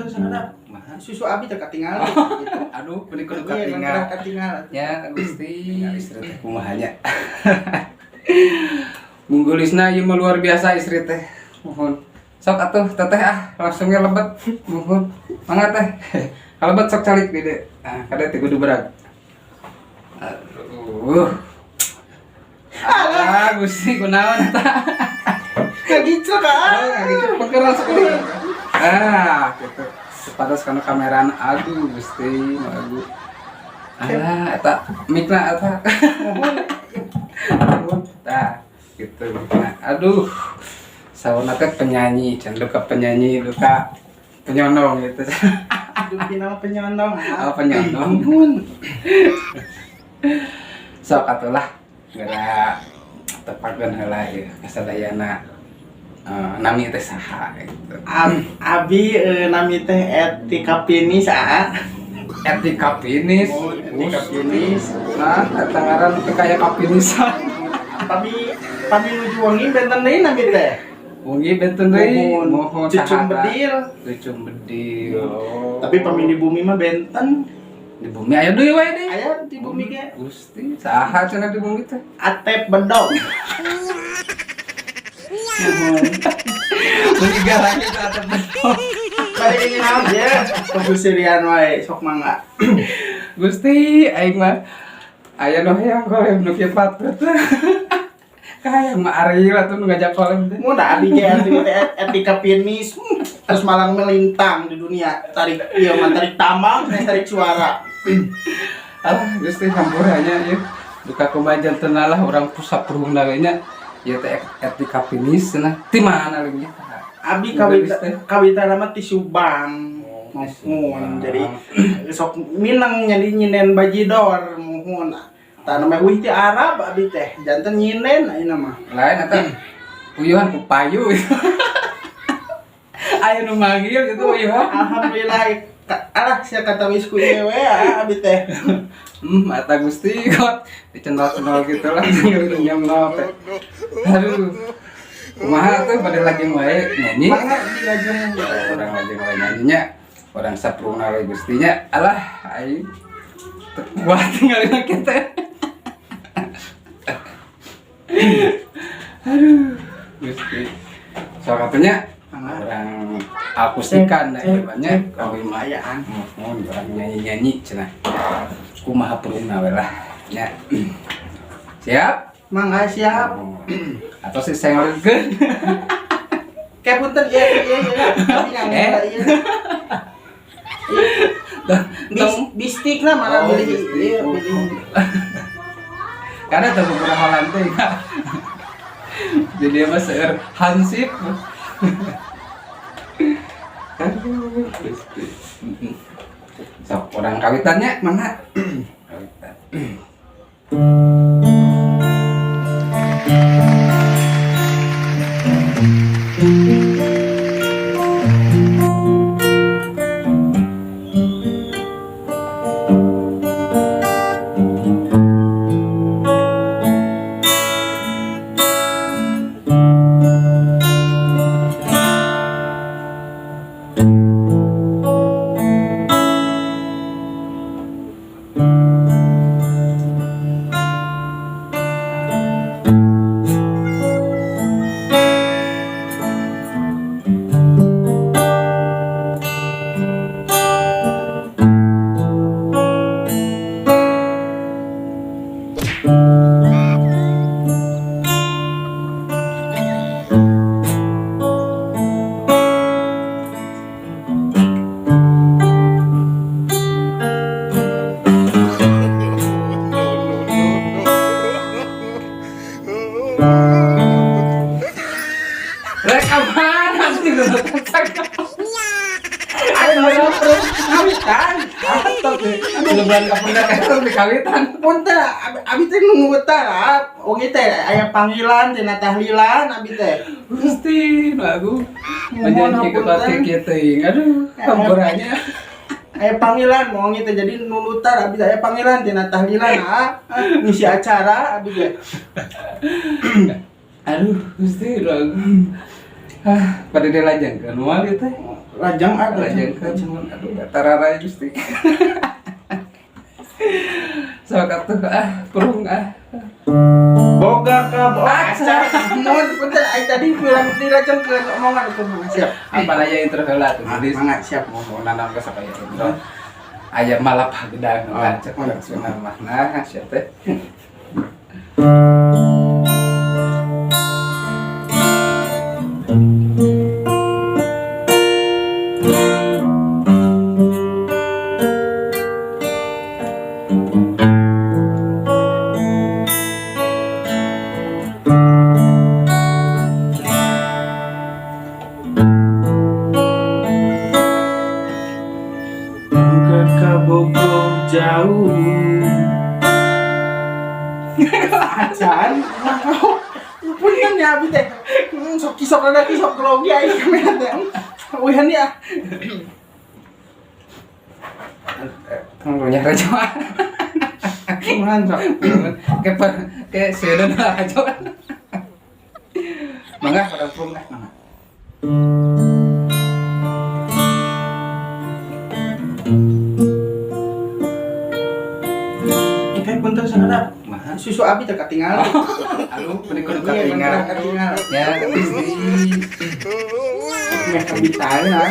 tuh sadap. Susu abi teh katinggal gitu. Aduh, kudu Katinggal. katinggal. Ya, Gusti, istri teh kumaha nya. Munggulisna ieu mah luar biasa istri teh. Mohon. Sok atuh teteh langsung ge lebet. Mohon. Mangga teh. Kalebet sok calik gede. Kada teh kudu berat. Aduh. Gusti kunaon eta? Gitu kan. Gitu pekeras sekali. Gitu. Sepadas kana kameraan aduh Gusti, aduh. Eta mikna eta. Tah, gitu. Nah, aduh. Sawana teh penyanyi, can luka penyanyi, luka penyondong gitu. Aduh nama penyondong. Penyondong. Sok atulah gara tepakeun heula ieu kasadayana nami teh saha gitu. Abi nami teh Etika Pinis Etika Pinis. Etika Pinis. Nah, eta ngaran teh kaya kapinisan. Pami nuju wengi benten deui nami teh. Wengi benten deui mohon Cucung bedil. Cucung bedil. Tapi pami di bumi mah benten. Di bumi aya deui wae deui. Aya di bumi ge. Gusti, saha cenah di bumi teh? Atep bedog. Beli garangnya ke atep bedog. Bari ini aja. Pembusirian wae sok mangga. Gusti, aing mah aya nu hayang kolem nu kieu patut. Kayak mah Ariel atuh nu ngajak kolem teh. Mun da abi ge Etika Pinis. Terus malang melintang di dunia. Tarik tambang, tarik suara. Gusti hampuranya ieu. Duka kumajan tenalah urang pusat perhungna we nya. Ieu teh Etika Pinis cenah. Ti mana leuwih? Abi kawita nama ti Subang. Mohon. Jadi sok minang nyadi nyinen bajidor mohon. Tah nama wih ti Arab abi teh. Janten nyinen ayeuna mah. Lain eta uyuhan ku payu. Aya nu manggil gitu uyuhan. Alhamdulillah. Alah sia kata wisku ieu we abi teh. Mata Gusti kok dicendol-cendol gitu lah nyam-nyam teh. Aduh. Kumaha tuh pada lagi wae nyanyi? Mangga dilajeng Orang lagi wae nyanyinya. Orang sapruna we Gustinya. Alah aing wah tinggalin kita. Aduh. Gusti. Salah satunya orang akustikan banyak kawimayaan. Mohon orang nyanyi-nyanyi cenah. Kumaha peruna we lah nya. Siap? Mangga siap. Atau si sengolkeun. Kayak punten iya. Tapi nganggo ieu. Bistik lah malah beli ieu beli. Karena teu beberapa lantai ya. Jadi mah seueur hansip. Aduh, Gusti. Sok orang kawitannya mana? Kawitan. Kawitan. Punten abi teh nu ngeutar, oge teh aya panggilan tina tahlilan abi teh. Gusti, lagu menjanji ke batik kieu teuing. Aduh, hampurannya. Aya panggilan moong teh jadi nulutar abi aya panggilan tina tahlilan ngisi acara abi teh. Aduh, Gusti lagu. Pada dilajengkeun moal ieu teh. Lajang ada. Lajengkeun aduh tararai Gusti. Sok atuh purung Boga ka acar. Mun punten ai tadi bilang dilajengkeun omongan itu siap. apa aya intro heula tuh. Jadi Mangga siap. mau nanam ke sakaya intro. Aya malap hagedang lanceuk sunah mah. Nah, siap teh. Boga ka Bogor jauh. Acan, punten ya abi teh. Sok kisok ada kisok grogi ai kamera teh. Uyan ya. Tunggu nya rejo. Kumahan sok. Ke seudeuh aja. Mangga pada purung Kayak punten sangadap. Susu abi teh katinggal. Aduh, berikut Katinggal. katingal. Ya, Gusti. Meh kabitana.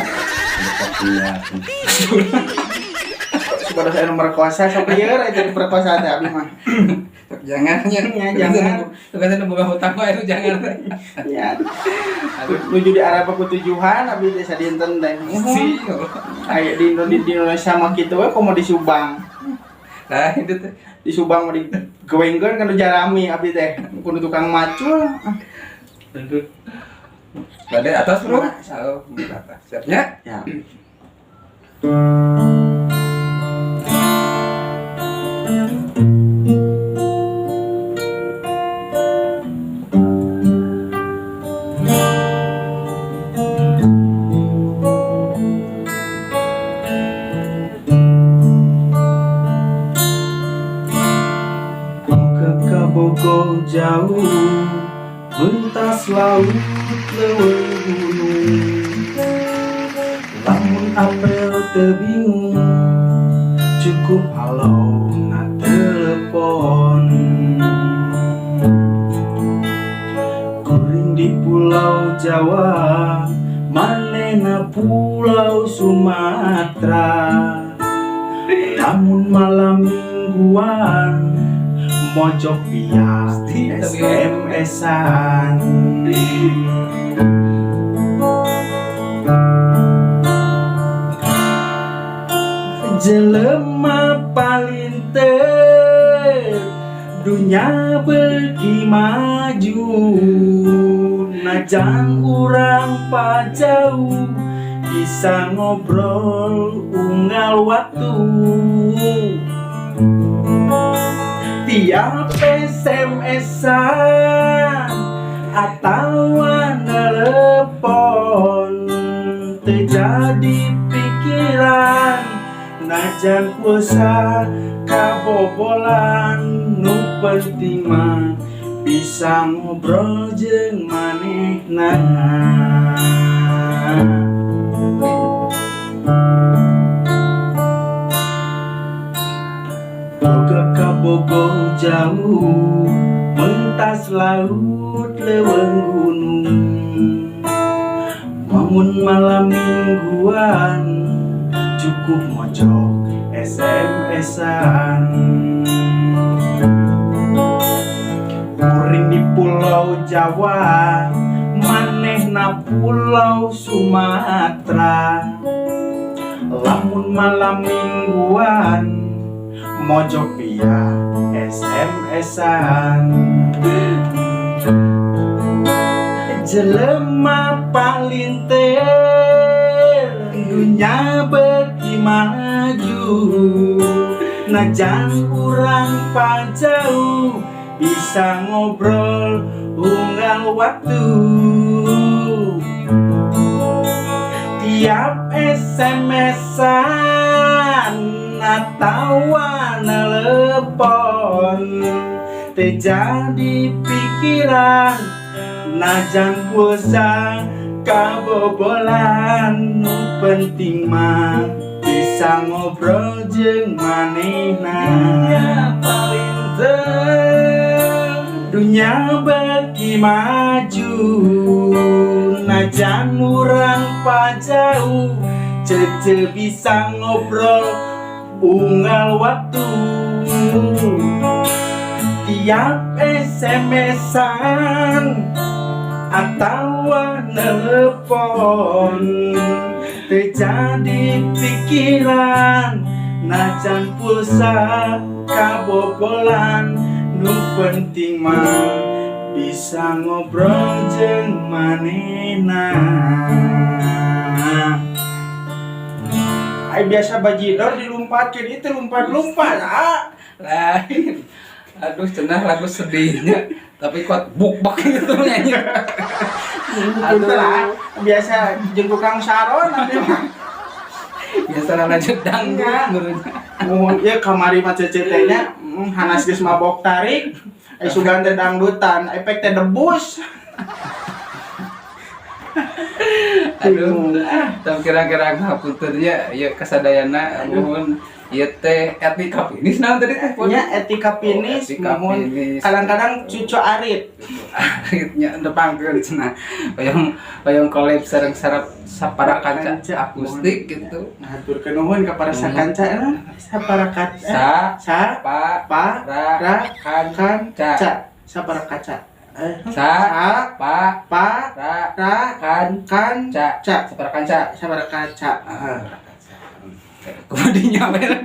Sudah saya nomor kuasa sok ieu eta perkosaan teh abi mah. Jangan nya. Ya, jangan. Tukang boga hutang wae jangan. Ya. Nuju di arah ku tujuan abi teh sadinten teh. Si. Aya di Indonesia mah kitu we komo di Subang. Nah, itu teh. Di Subang mah digewengkeun kana jarami abi teh. Kudu tukang macul. Bade atas, Bro. Oh, atas. Siapnya? Ya. Ke Bogor jauh, bentas laut leuweung gunung. Lamun apel teu bingung, cukup halo na telepon. Kuring di Pulau Jawa, manehna Pulau Sumatera. Lamun malam mingguan, mojok via SMS-an. Jelema palinter dunya beuki maju, najan urang pajauh bisa ngobrol unggal waktu. Tiap SMS-an atawa nelepon terjadi pikiran, najan pulsa kabobolan. Nu penting mah bisa ngobrol jeung manehna. Boga ka Bogor jauh, mentas laut leuweung gunung. Lamun malam mingguan, cukup mojok SMS-an. Kuring di Pulau Jawa, manehna Pulau Sumatera. Lamun malam mingguan, mojok via SMS-an. Jelema palinter dunya beuki maju, najan urang pajauh bisa ngobrol unggal waktu. Tiap SMS-an atawa nelepon terjadi pikiran, najan pulsa kabobolan nu penting mah bisa ngobrol jeung manehna dunya beki maju najan urang pajauh cece bisa ngobrol unggal waktu tiap SMS-an atau telepon terjadi pikiran najan pulsa kabobolan nu penting mah bisa ngobrol jeung manehna. Ai biasa bajidor dilumpatkeun itu lumpat-lumpat lain. Aduh cenah lagu sedihnya tapi kuat buk-bak gitu nyanyi. Aduh lah, biasa jeung tukang saron atuh mah. Biasa lanjut dangdut. Mun ieu kamari mah cece nya hanas geus mabok tarik, ai sugan teh dangdutan, efek teh debus. Aduh, tam kira-kira ngapuntennya ieu kasadayana mohon ieu teh etika finish naon tadi teh? Nya etika finish mohon kadang-kadang cucu arit. Aritnya depangkeun cenah. Hoyong collab sareng sapara kaca akustik gitu. Haturkeun nuhun ka para sakanca sapara kaca. Ra kanca. Sapara kaca. Sapara kanca. Sabara kaca. Kemudian nyawer.